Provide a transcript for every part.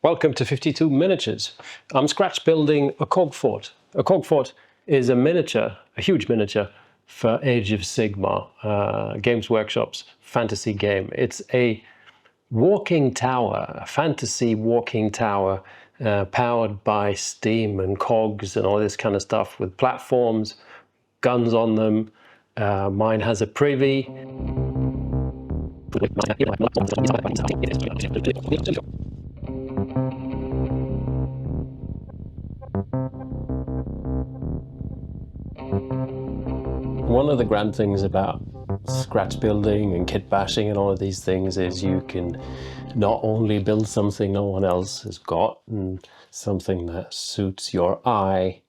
Welcome to 52 Miniatures. I'm scratch building a Cog Fort. A Cog Fort is a miniature, a huge miniature for Age of Sigmar, Games Workshop's fantasy game. It's a walking tower, a fantasy walking tower powered by steam and cogs and all this kind of stuff with platforms, guns on them. Mine has a Privy. One of the grand things about scratch building and kit bashing and all of these things is you can not only build something no one else has got and something that suits your eye,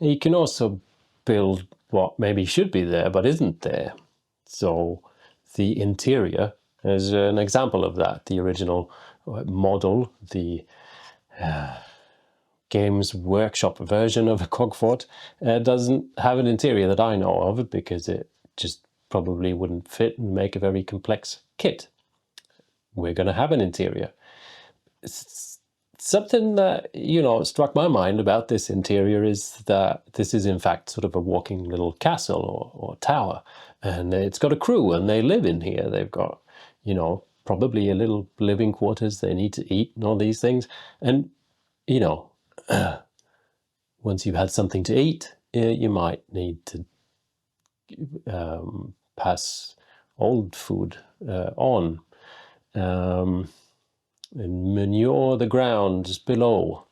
you can also build what maybe should be there but isn't there. So the interior is an example of that. The original model, the Games Workshop version of a Cog Fort doesn't have an interior that I know of because it just probably wouldn't fit and make a very complex kit. We're going to have an interior. Something that, struck my mind about this interior is that this is in fact sort of a walking little castle or tower, and it's got a crew and they live in here. They've got, probably a little living quarters. They need to eat and all these things. And, once you've had something to eat, you might need to pass old food on and manure the ground just below.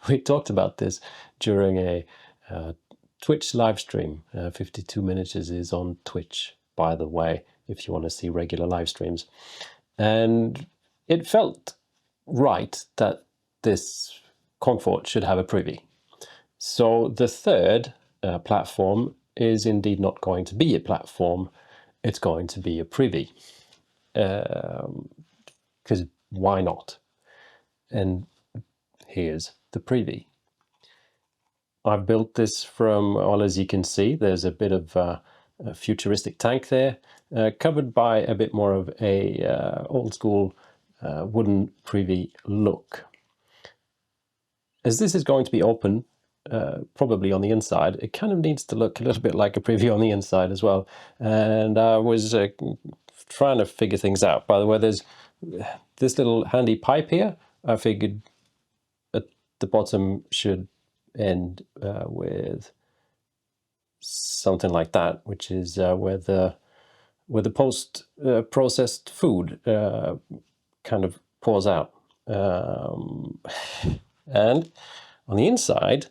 We talked about this during a Twitch live stream. 52 Miniatures is on Twitch, by the way, if you want to see regular live streams. And it felt right that this Cog Fort should have a Privy. So the third platform is indeed not going to be a platform, it's going to be a Privy. Because why not? And here's the Privy. I've built this from, well, as you can see, there's a bit of a futuristic tank there, covered by a bit more of a old school wooden Privy look. As this is going to be open, probably on the inside, it kind of needs to look a little bit like a Privy on the inside as well. And I was trying to figure things out. By the way, there's this little handy pipe here. I figured at the bottom should end with something like that, which is where the post processed food kind of pours out. And on the inside,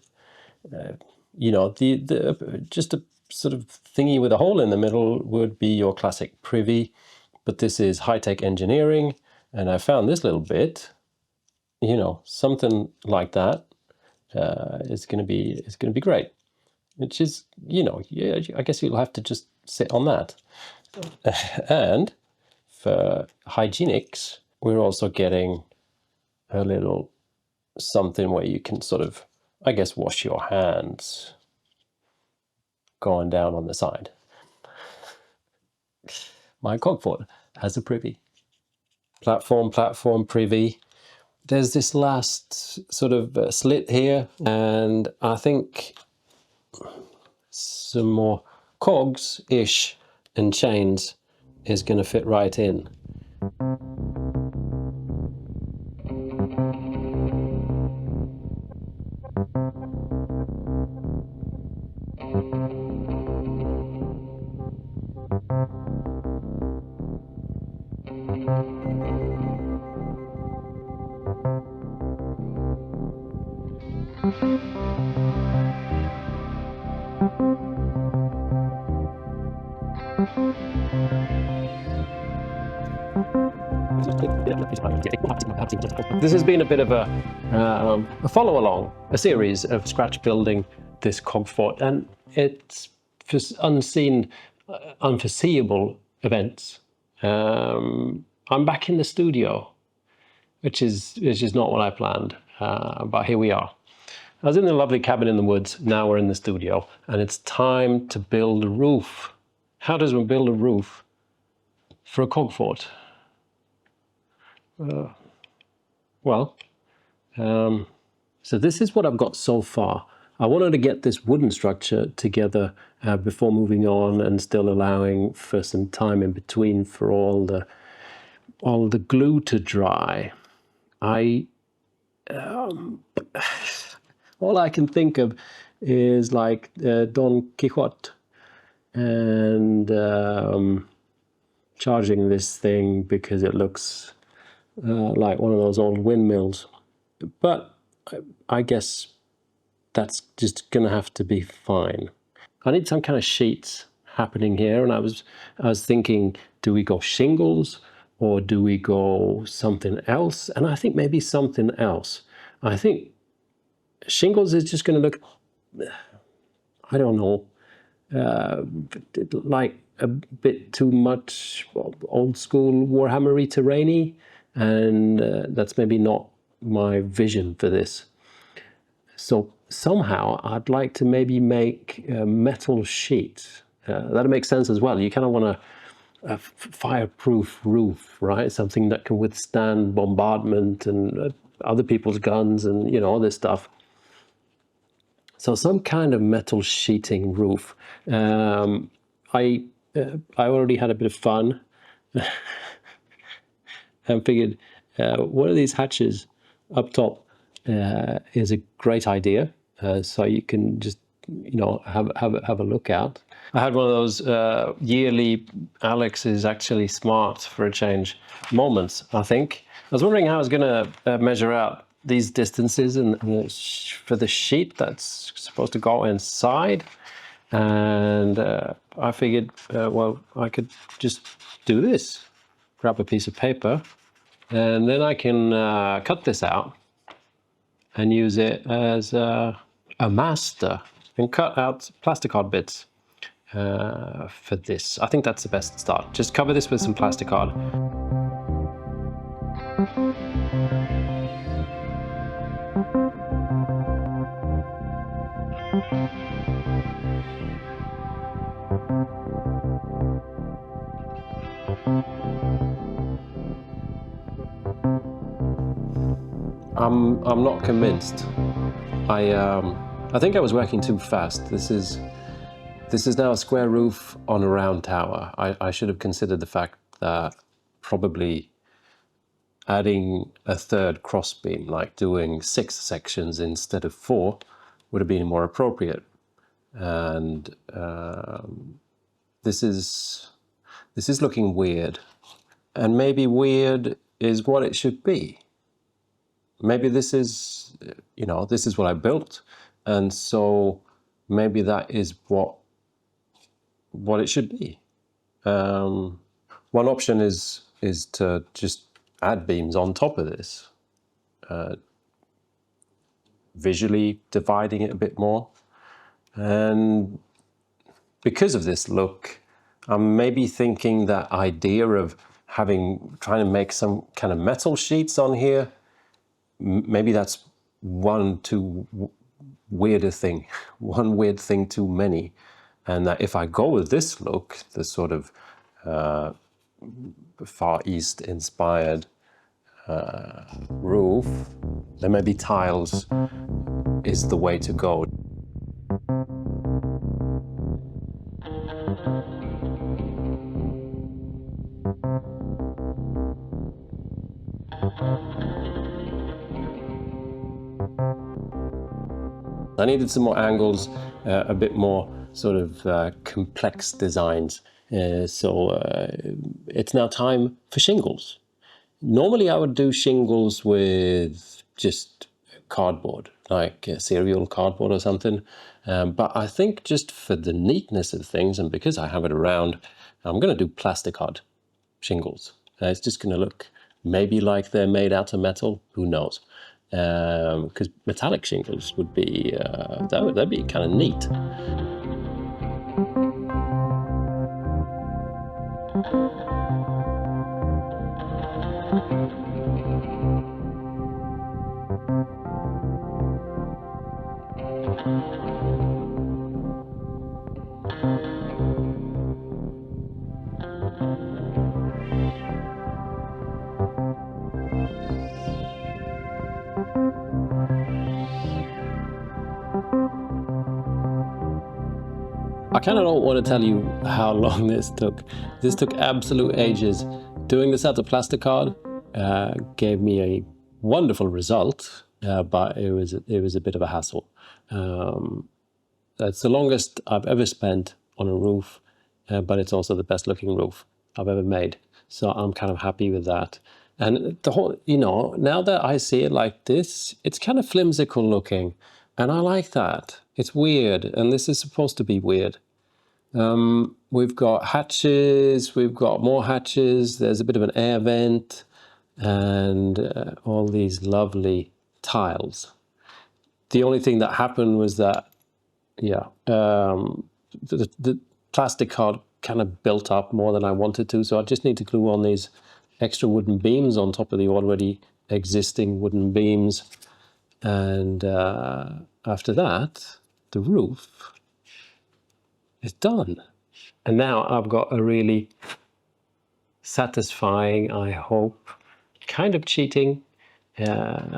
just a sort of thingy with a hole in the middle would be your classic Privy, but this is high-tech engineering, and I found this little bit, something like that is going to be great. Which is, I guess you'll have to just sit on that. And for hygienics, we're also getting a little something where you can sort of, I guess, wash your hands going down on the side. My Cog Fort has a Privy. Platform, Privy. There's this last sort of slit here, and I think some more cogs-ish and chains is going to fit right in. This has been a bit of a follow-along, a series of scratch building this Cog Fort, and it's just unseen, unforeseeable events. I'm back in the studio, which is not what I planned, but here we are. I was in the lovely cabin in the woods, now we're in the studio, and it's time to build a roof. How does one build a roof for a Cog Fort? Well, so this is what I've got so far. I wanted to get this wooden structure together before moving on, and still allowing for some time in between for all the glue to dry. All I can think of is like Don Quixote and charging this thing because it looks like one of those old windmills. But I guess that's just gonna have to be fine. I need some kind of sheets happening here, and I was thinking, do we go shingles or do we go something else? And I think maybe something else. I think shingles is just going to look, I don't know, like a bit too much old school Warhammer-y terrain-y, and that's maybe not my vision for this. So somehow I'd like to maybe make metal sheets. That makes sense as well. You kind of want a fireproof roof, right? Something that can withstand bombardment and other people's guns and, all this stuff. So some kind of metal sheeting roof. I already had a bit of fun and figured one of these hatches up top is a great idea. So you can just have a look out. I had one of those yearly Alex is actually smart for a change moments, I think. I was wondering how I was going to measure out these distances and for the sheet that's supposed to go inside. And I figured, well, I could just do this. Grab a piece of paper, and then I can cut this out and use it as a master and cut out plasticard bits for this. I think that's the best start. Just cover this with some plasticard. I'm not convinced. I think I was working too fast. This is now a square roof on a round tower. I should have considered the fact that probably adding a third crossbeam, like doing 6 sections instead of 4, would have been more appropriate. And this is looking weird. And maybe weird is what it should be. Maybe this is, this is what I built, and so maybe that is what it should be. One option is to just add beams on top of this, visually dividing it a bit more. And because of this look, I'm maybe thinking that idea of trying to make some kind of metal sheets on here, maybe that's one weird thing too many. And that if I go with this look, the sort of Far East inspired roof, then maybe tiles is the way to go. I needed some more angles, a bit more sort of complex designs. So it's now time for shingles. Normally I would do shingles with just cardboard, like cereal cardboard or something. But I think just for the neatness of things, and because I have it around, I'm going to do plasticard shingles. It's just going to look maybe like they're made out of metal, who knows. Because metallic shingles would be, that'd be kind of neat. kind of don't want to tell you how long this took. This took absolute ages. Doing this out of plasticard gave me a wonderful result, but it was a bit of a hassle. That's the longest I've ever spent on a roof, but it's also the best looking roof I've ever made. So I'm kind of happy with that. And the whole, you know, now that I see it like this, it's kind of flimsical looking, and I like that. It's weird, and this is supposed to be weird. We've got hatches, we've got more hatches, there's a bit of an air vent, and all these lovely tiles. The only thing that happened was that, yeah, the plastic card kind of built up more than I wanted to, so I just need to glue on these extra wooden beams on top of the already existing wooden beams. And after that, the roof is done. And now I've got a really satisfying, I hope, kind of cheating,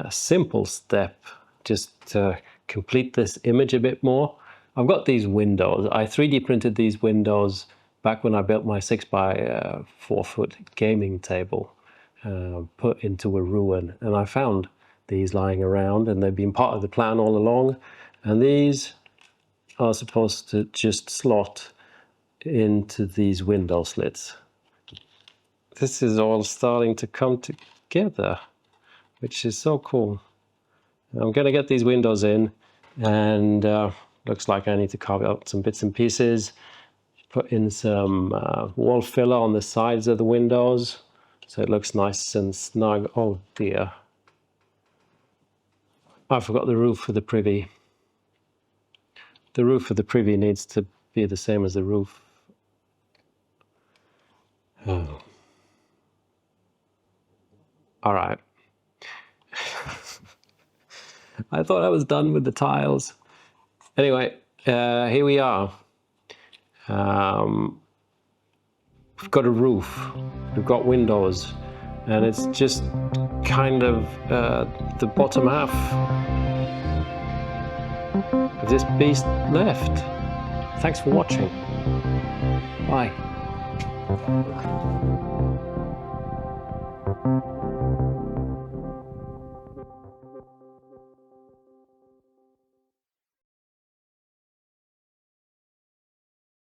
simple step just to complete this image a bit more. I've got these windows. I 3D printed these windows back when I built my 6x4 foot gaming table, put into a ruin. And I found these lying around, and they've been part of the plan all along. And these are supposed to just slot into these window slits. This is all starting to come together, which is so cool. I'm going to get these windows in, and looks like I need to carve out some bits and pieces, put in some wall filler on the sides of the windows so it looks nice and snug. Oh dear, I forgot the roof for the Privy. The roof for the Privy needs to be the same as the roof. Oh. All right. I thought I was done with the tiles. Anyway, here we are. We've got a roof, we've got windows, and it's just kind of the bottom half of this beast left. Thanks for watching. Bye.